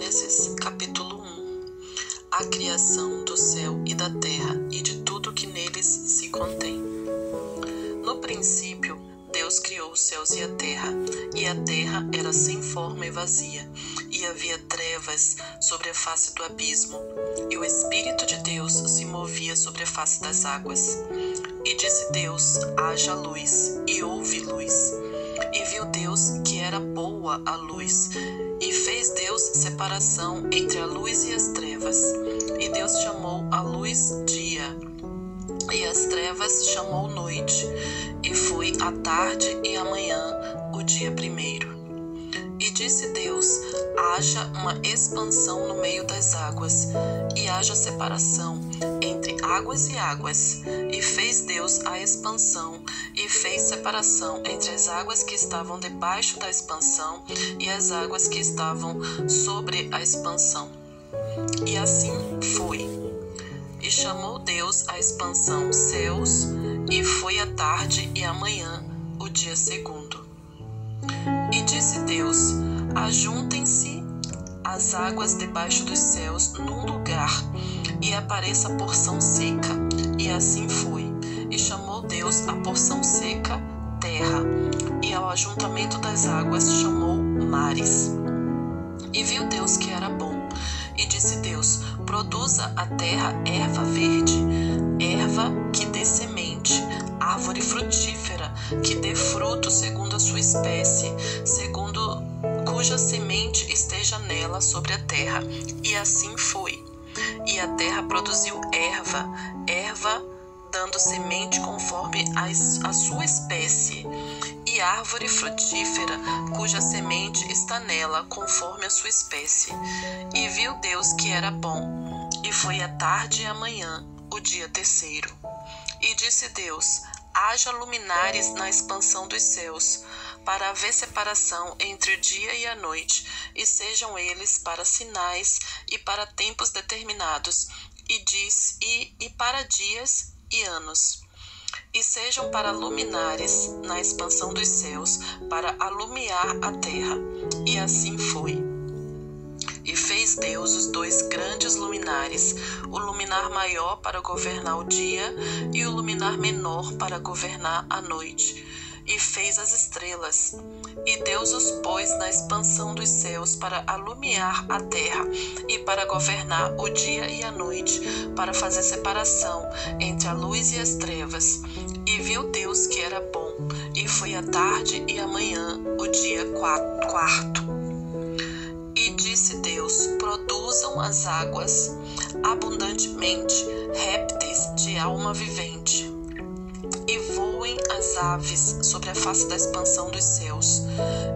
Gênesis, capítulo 1. A criação do céu e da terra e de tudo que neles se contém. No princípio, Deus criou os céus e a terra era sem forma e vazia, e havia trevas sobre a face do abismo, e o Espírito de Deus se movia sobre a face das águas. E disse Deus: haja luz, e houve luz. E viu Deus que era boa a luz, e fez Deus separação entre a luz e as trevas. E Deus chamou a luz dia, e as trevas chamou noite. E foi a tarde e a manhã, o dia primeiro. E disse Deus: haja uma expansão no meio das águas, e haja separação entre águas e águas. E fez Deus a expansão, e fez separação entre as águas que estavam debaixo da expansão e as águas que estavam sobre a expansão. E assim foi. E chamou Deus a expansão céus, e foi a tarde e a manhã, o dia segundo. E disse Deus: ajuntem-se as águas debaixo dos céus num lugar, e apareça a porção seca. E assim foi. E chamou Deus a porção seca terra, e ao ajuntamento das águas chamou mares. E viu Deus que era bom. E disse Deus: produza a terra erva verde, erva que dê semente, árvore frutífera, que dê fruto segundo a sua espécie, segundo cuja semente esteja nela sobre a terra. E assim foi. E a terra produziu erva dando semente conforme a sua espécie, e árvore frutífera, cuja semente está nela conforme a sua espécie. E viu Deus que era bom. E foi a tarde e a manhã, o dia terceiro. E disse Deus: haja luminares na expansão dos céus, para haver separação entre o dia e a noite, e sejam eles para sinais e para tempos determinados, e para dias e anos. E sejam para luminares na expansão dos céus, para alumiar a terra. E assim foi. E fez Deus os dois grandes luminares, o luminar maior para governar o dia, e o luminar menor para governar a noite. E fez as estrelas. E Deus os pôs na expansão dos céus para alumiar a terra, e para governar o dia e a noite, para fazer separação entre a luz e as trevas. E viu Deus que era bom. E foi a tarde e a manhã, o dia quarto. E disse Deus: produzam as águas abundantemente répteis de alma vivente, e voem as aves sobre a face da expansão dos céus.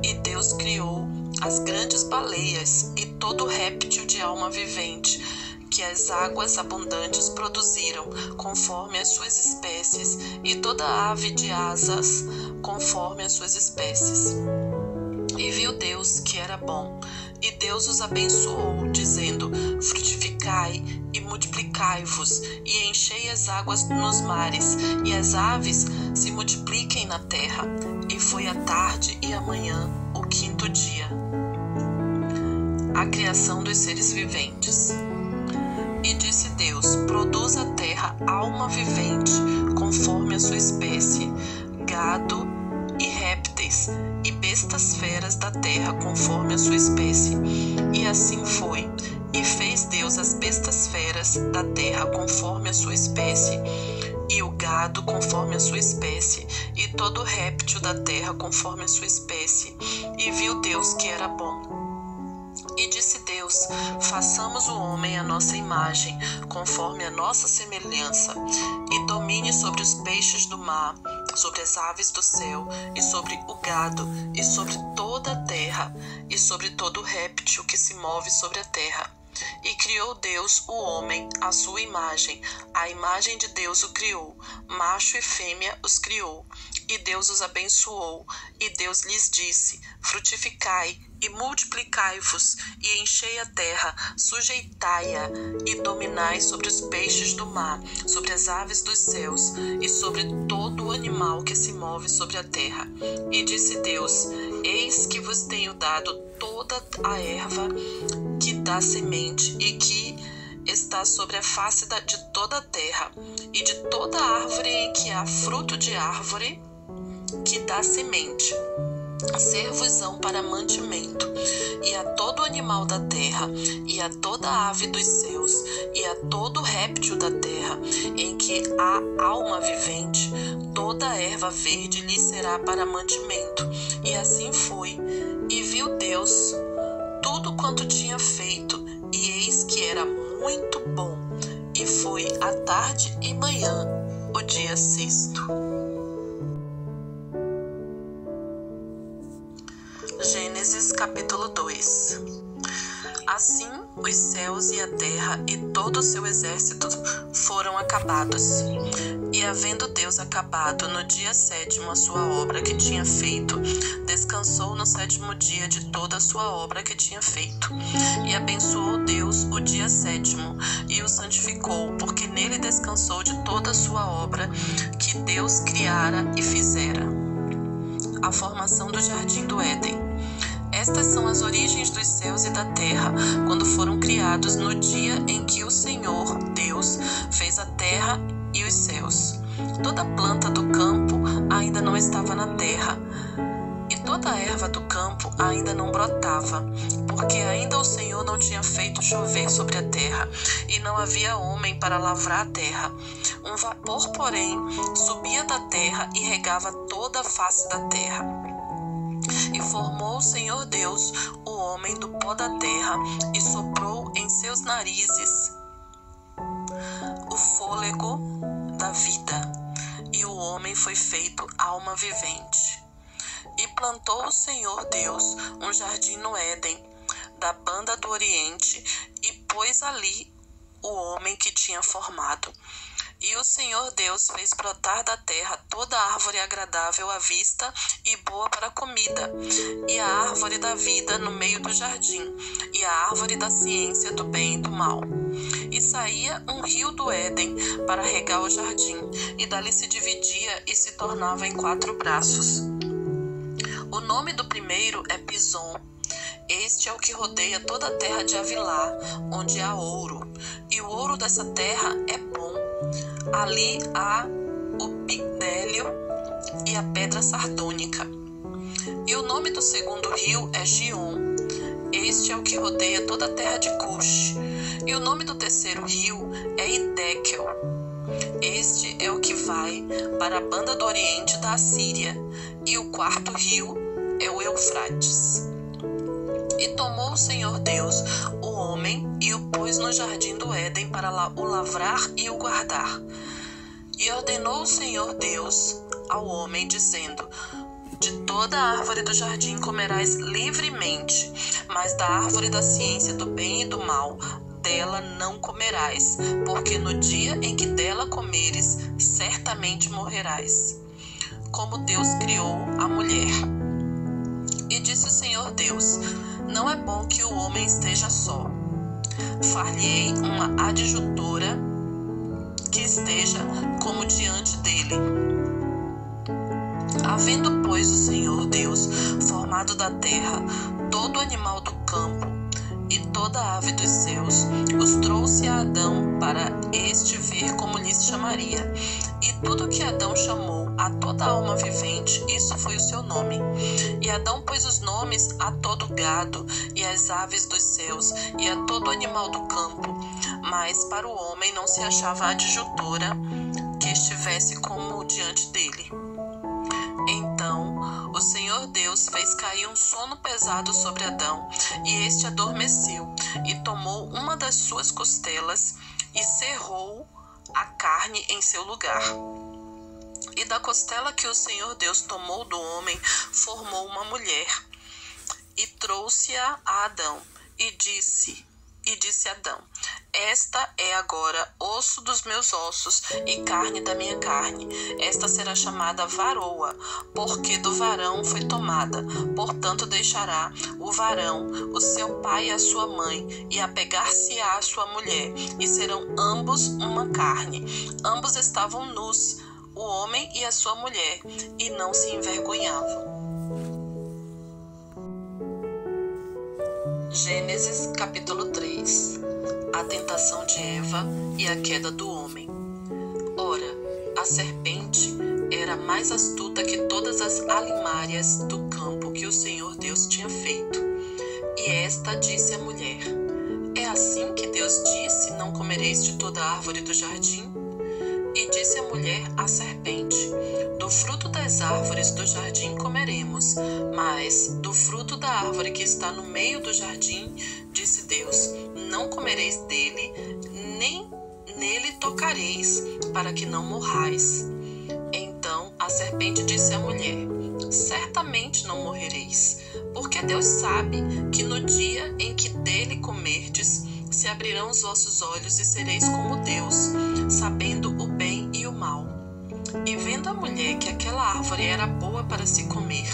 E Deus criou as grandes baleias e todo réptil de alma vivente que as águas abundantes produziram, conforme as suas espécies, e toda ave de asas, conforme as suas espécies. E viu Deus que era bom. E Deus os abençoou, dizendo: frutificai e multiplicai-vos, e enchei as águas nos mares, e as aves se multipliquem na terra. E foi a tarde e a manhã, o quinto dia. A criação dos seres viventes. E disse Deus: produz a terra alma vivente, conforme a sua espécie, gado e répteis, e bestas feras da terra conforme a sua espécie. E assim foi. E fez Deus as bestas feras da terra conforme a sua espécie, e o gado conforme a sua espécie, e todo réptil da terra conforme a sua espécie. E viu Deus que era bom. E disse Deus: façamos o homem à nossa imagem, conforme a nossa semelhança, e domine sobre os peixes do mar, sobre as aves do céu, e sobre o gado, e sobre toda a terra, e sobre todo réptil que se move sobre a terra. E criou Deus o homem à sua imagem, a imagem de Deus o criou, macho e fêmea os criou. E Deus os abençoou, e Deus lhes disse: frutificai e multiplicai-vos, e enchei a terra, sujeitai-a, e dominai sobre os peixes do mar, sobre as aves dos céus, e sobre todo o animal que se move sobre a terra. E disse Deus: eis que vos tenho dado toda a erva que dá semente e que está sobre a face de toda a terra, e de toda árvore em que há fruto de árvore que dá semente, ser-vos-ão para mantimento, e a todo animal da terra, e a toda ave dos céus, e a todo réptil da terra, em que há alma vivente, toda erva verde lhe será para mantimento. E assim foi. E viu Deus tudo quanto tinha feito, e eis que era muito bom. E foi à tarde e manhã, o dia sexto. Gênesis capítulo 2. Assim os céus e a terra e todo o seu exército foram acabados. E havendo Deus acabado no dia sétimo a sua obra que tinha feito, descansou no sétimo dia de toda a sua obra que tinha feito. E abençoou Deus o dia sétimo e o santificou, porque nele descansou de toda a sua obra que Deus criara e fizera. A formação do jardim do Éden. Estas são as origens dos céus e da terra, quando foram criados no dia em que o Senhor, Deus, fez a terra e os céus. Toda planta do campo ainda não estava na terra, e toda a erva do campo ainda não brotava, porque ainda o Senhor não tinha feito chover sobre a terra, e não havia homem para lavrar a terra. Um vapor, porém, subia da terra e regava toda a face da terra. E formou o Senhor Deus o homem do pó da terra, e soprou em seus narizes o fôlego da vida, e o homem foi feito alma vivente. E plantou o Senhor Deus um jardim no Éden, da banda do Oriente, e pôs ali o homem que tinha formado. E o Senhor Deus fez brotar da terra toda árvore agradável à vista e boa para a comida, e a árvore da vida no meio do jardim, e a árvore da ciência do bem e do mal. E saía um rio do Éden para regar o jardim, e dali se dividia e se tornava em 4 braços. O nome do primeiro é Pison. Este é o que rodeia toda a terra de Avilá, onde há ouro, e o ouro dessa terra é bom. Ali há o bidélio e a pedra sardônica. E o nome do segundo rio é Gion. Este é o que rodeia toda a terra de Cush. E o nome do terceiro rio é Hiddekel. Este é o que vai para a banda do oriente da Assíria. E o quarto rio é o Eufrates. E tomou o Senhor Deus o homem e o pôs no jardim do Éden para o lavrar e o guardar. E ordenou o Senhor Deus ao homem, dizendo: de toda a árvore do jardim comerás livremente, mas da árvore da ciência do bem e do mal, dela não comerás, porque no dia em que dela comeres, certamente morrerás. Como Deus criou a mulher. E disse o Senhor Deus: não é bom que o homem esteja só. Far-lhe-ei uma adjutora que esteja como diante dele. Havendo, pois, o Senhor Deus formado da terra todo animal do campo e toda ave dos céus, os trouxe a Adão para este ver como lhes chamaria. E tudo que Adão chamou a toda alma vivente, isso foi o seu nome. E Adão pôs os nomes a todo gado, e às aves dos céus, e a todo animal do campo. Mas para o homem não se achava adjutora que estivesse como diante dele. Então o Senhor Deus fez cair um sono pesado sobre Adão, e este adormeceu, e tomou uma das suas costelas, e cerrou a carne em seu lugar. E da costela que o Senhor Deus tomou do homem, formou uma mulher, e trouxe-a a Adão, e disse Adão: esta é agora osso dos meus ossos e carne da minha carne. Esta será chamada varoa, porque do varão foi tomada. Portanto deixará o varão o seu pai e a sua mãe, e apegar-se-á à sua mulher, e serão ambos uma carne. Ambos estavam nus, o homem e a sua mulher, e não se envergonhavam. Gênesis capítulo 3. A tentação de Eva e a queda do homem. Ora, a serpente era mais astuta que todas as alimárias do campo que o Senhor Deus tinha feito. E esta disse à mulher: É assim que Deus disse: Não comereis de toda a árvore do jardim? E disse a mulher à serpente: Do fruto das árvores do jardim comeremos, mas do fruto da árvore que está no meio do jardim, disse Deus: Não comereis dele, nem nele tocareis, para que não morrais. Então a serpente disse à mulher: Certamente não morrereis, porque Deus sabe que no dia em que dele comerdes, se abrirão os vossos olhos e sereis como Deus, sabendo o bem e o mal. E vendo a mulher que aquela árvore era boa para se comer,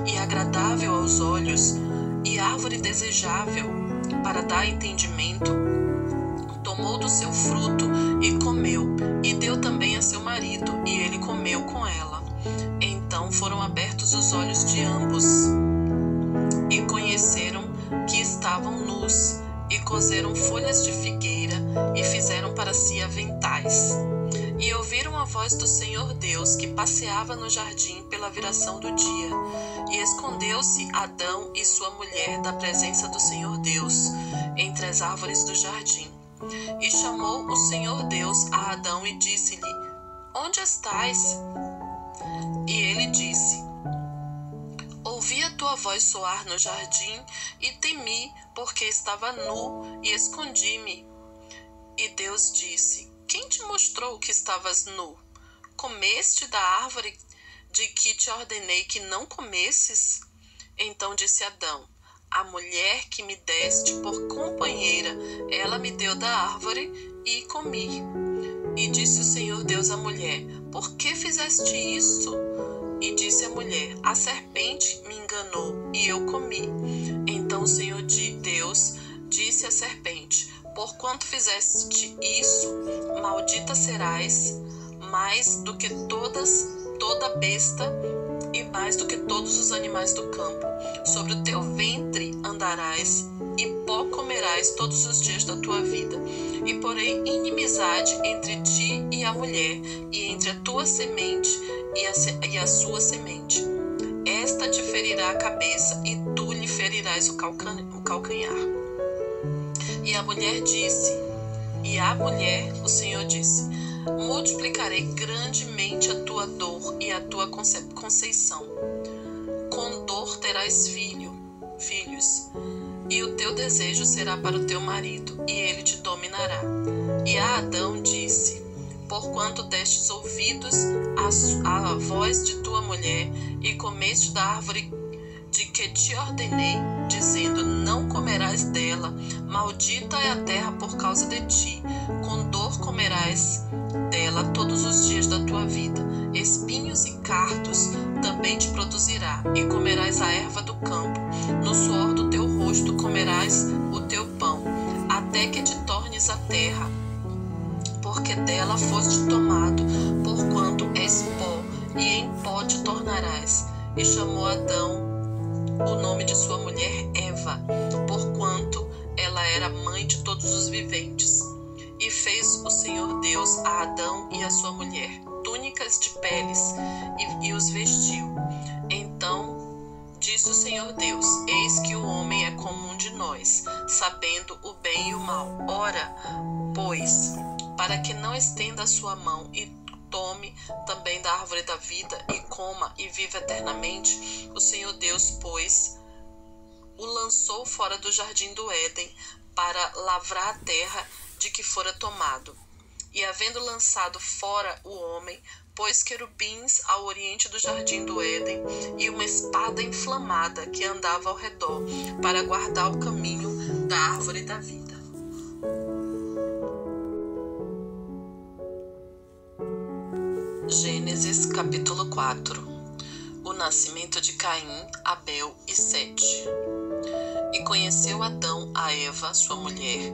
e agradável aos olhos, e árvore desejável para dar entendimento, tomou do seu fruto e comeu, e deu também a seu marido, e ele comeu com ela. Então foram abertos os olhos de ambos, e conheceram que estavam nus, e coseram folhas de figueira, e fizeram para si aventais. E ouviram a voz do Senhor Deus, que passeava no jardim pela viração do dia. E escondeu-se Adão e sua mulher da presença do Senhor Deus, entre as árvores do jardim. E chamou o Senhor Deus a Adão e disse-lhe: Onde estás? E ele disse: Ouvi a tua voz soar no jardim e temi, porque estava nu e escondi-me. E Deus disse: Quem te mostrou que estavas nu? Comeste da árvore de que te ordenei que não comesses? Então disse Adão: A mulher que me deste por companheira, ela me deu da árvore e comi. E disse o Senhor Deus à mulher: Por que fizeste isso? E disse a mulher: A serpente me enganou e eu comi. Então o Senhor Deus disse à serpente: Porquanto fizeste isso, maldita serás mais do que toda besta e mais do que todos os animais do campo. Sobre o teu ventre andarás e pó comerás todos os dias da tua vida. E porei inimizade entre ti e a mulher, e entre a tua semente e a sua semente. Esta te ferirá a cabeça, e tu lhe ferirás o calcanhar. E a mulher, o Senhor disse: Multiplicarei grandemente a tua dor e a tua conceição. Com dor terás filhos, e o teu desejo será para o teu marido, e ele te dominará. E a Adão disse: Porquanto destes ouvidos à voz de tua mulher, e comeste da árvore de que te ordenei, dizendo: Não comerás dela, maldita é a terra por causa de ti, com dor comerás dela todos os dias da tua vida, espinhos e cardos também te produzirá, e comerás a erva do campo, no suor do teu rosto comerás o teu pão, até que te tornes a terra, porque dela foste tomado, porquanto és pó, e em pó te tornarás. E chamou Adão o nome de sua mulher Eva, porquanto ela era mãe de todos os viventes. E fez o Senhor Deus a Adão e a sua mulher túnicas de peles, e os vestiu. Então disse o Senhor Deus: Eis que o homem é como um de nós, sabendo o bem e o mal. Ora, pois, para que não estenda a sua mão e tome também da árvore da vida, e coma e viva eternamente, o Senhor Deus, pois, o lançou fora do jardim do Éden, para lavrar a terra de que fora tomado. E havendo lançado fora o homem, pôs querubins ao oriente do jardim do Éden, e uma espada inflamada que andava ao redor, para guardar o caminho da árvore da vida. Gênesis capítulo 4. O nascimento de Caim, Abel e Sete. E conheceu Adão a Eva, sua mulher,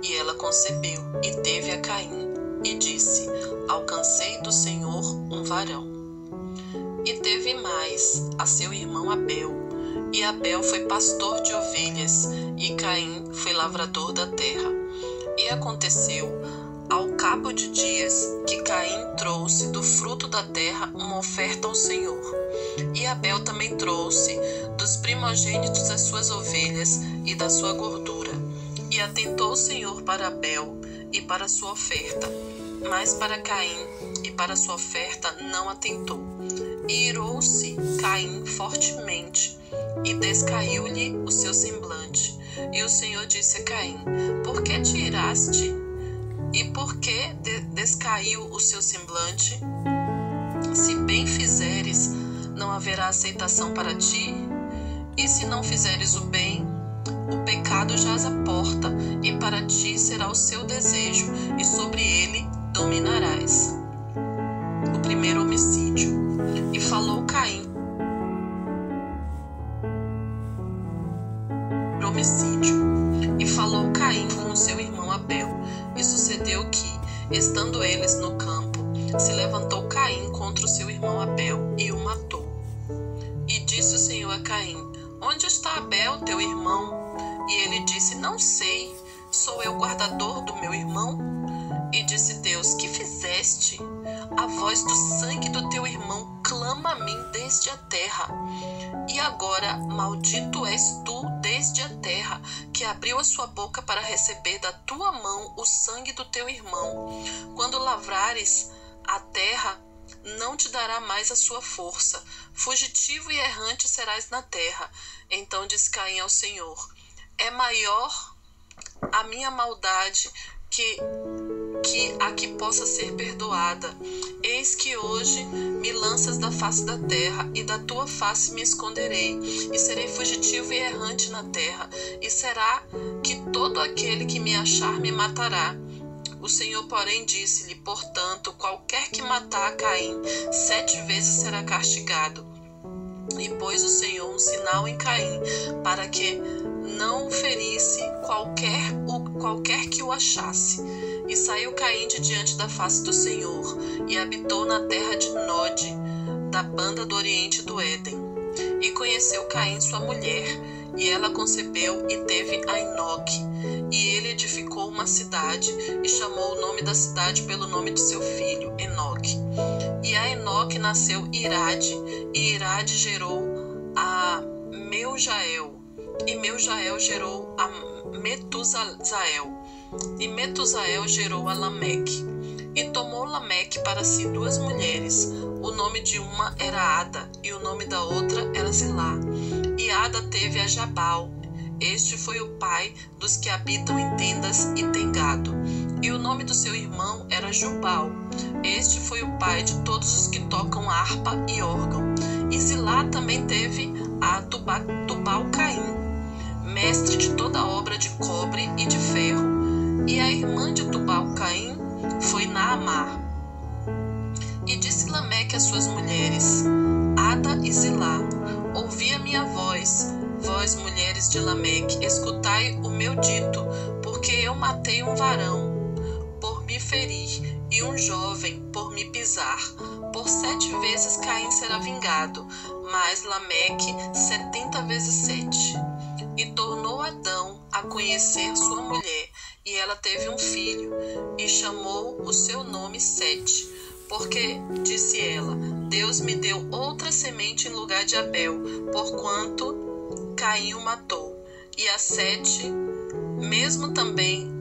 e ela concebeu, e teve a Caim, e disse: Alcancei do Senhor um varão. E teve mais a seu irmão Abel, e Abel foi pastor de ovelhas, e Caim foi lavrador da terra. E aconteceu, ao cabo de dias, que Caim trouxe do fruto da terra uma oferta ao Senhor. E Abel também trouxe dos primogênitos das suas ovelhas e da sua gordura. E atentou o Senhor para Abel e para a sua oferta, mas para Caim e para a sua oferta não atentou. E irou-se Caim fortemente, e descaiu-lhe o seu semblante. E o Senhor disse a Caim: por que te iraste? E por que descaiu o seu semblante? Se bem fizeres, não haverá aceitação para ti? E se não fizeres o bem, o pecado jaz à porta, e para ti será o seu desejo, e sobre ele dominarás. O primeiro homicídio. E falou Caim. E falou Caim com seu irmão Abel. E sucedeu que, estando eles no campo, se levantou Caim contra o seu irmão Abel e o matou. E disse o Senhor a Caim: onde está Abel, teu irmão? E ele disse: não sei, sou eu guardador do meu irmão? E disse Deus: que fizeste? A voz do sangue do teu irmão clama a mim desde a terra. E agora maldito és tu desde a terra, que abriu a sua boca para receber da tua mão o sangue do teu irmão. Quando lavrares a terra, não te dará mais a sua força. Fugitivo e errante serás na terra. Então disse Caim ao Senhor: é maior a minha maldade que a que possa ser perdoada. Eis que hoje me lanças da face da terra, e da tua face me esconderei, e serei fugitivo e errante na terra, e será que todo aquele que me achar me matará. O Senhor, porém, disse-lhe: portanto, qualquer que matar Caim 7 vezes será castigado. E pôs o Senhor um sinal em Caim, para que não ferisse qualquer que o achasse. E saiu Caim de diante da face do Senhor, e habitou na terra de Nod, da banda do oriente do Éden. E conheceu Caim sua mulher, e ela concebeu e teve a Enoque. E ele edificou uma cidade, e chamou o nome da cidade pelo nome de seu filho, Enoque. E a Enoque nasceu Irade, e Irade gerou a Meujael, e Meujael gerou a Metusael, e Metusael gerou a Lameque. E tomou Lameque para si 2 mulheres. O nome de uma era Ada, e o nome da outra era Zilá. E Ada teve a Jabal. Este foi o pai dos que habitam em tendas e tem gado. E o nome do seu irmão era Jubal. Este foi o pai de todos os que tocam harpa e órgão. E Zilá também teve a Tubal-Caim, mestre de toda obra de cobre e de ferro. E a irmã de Tubal-Caim foi Naamá. E disse Lameque às suas mulheres, Ada e Zilá: ouvi a minha voz, vós mulheres de Lameque, escutai o meu dito, porque eu matei um varão por me ferir, e um jovem por me pisar. Por 7 vezes Caim será vingado, mas Lameque 70 vezes 7. E tornou Adão a conhecer sua mulher, e ela teve um filho, e chamou o seu nome Sete, porque, disse ela, Deus me deu outra semente em lugar de Abel, porquanto Caim o matou. E a Sete mesmo também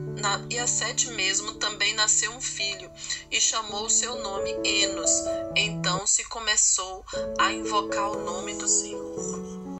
nasceu um filho, e chamou o seu nome Enos. Então se começou a invocar o nome do Senhor.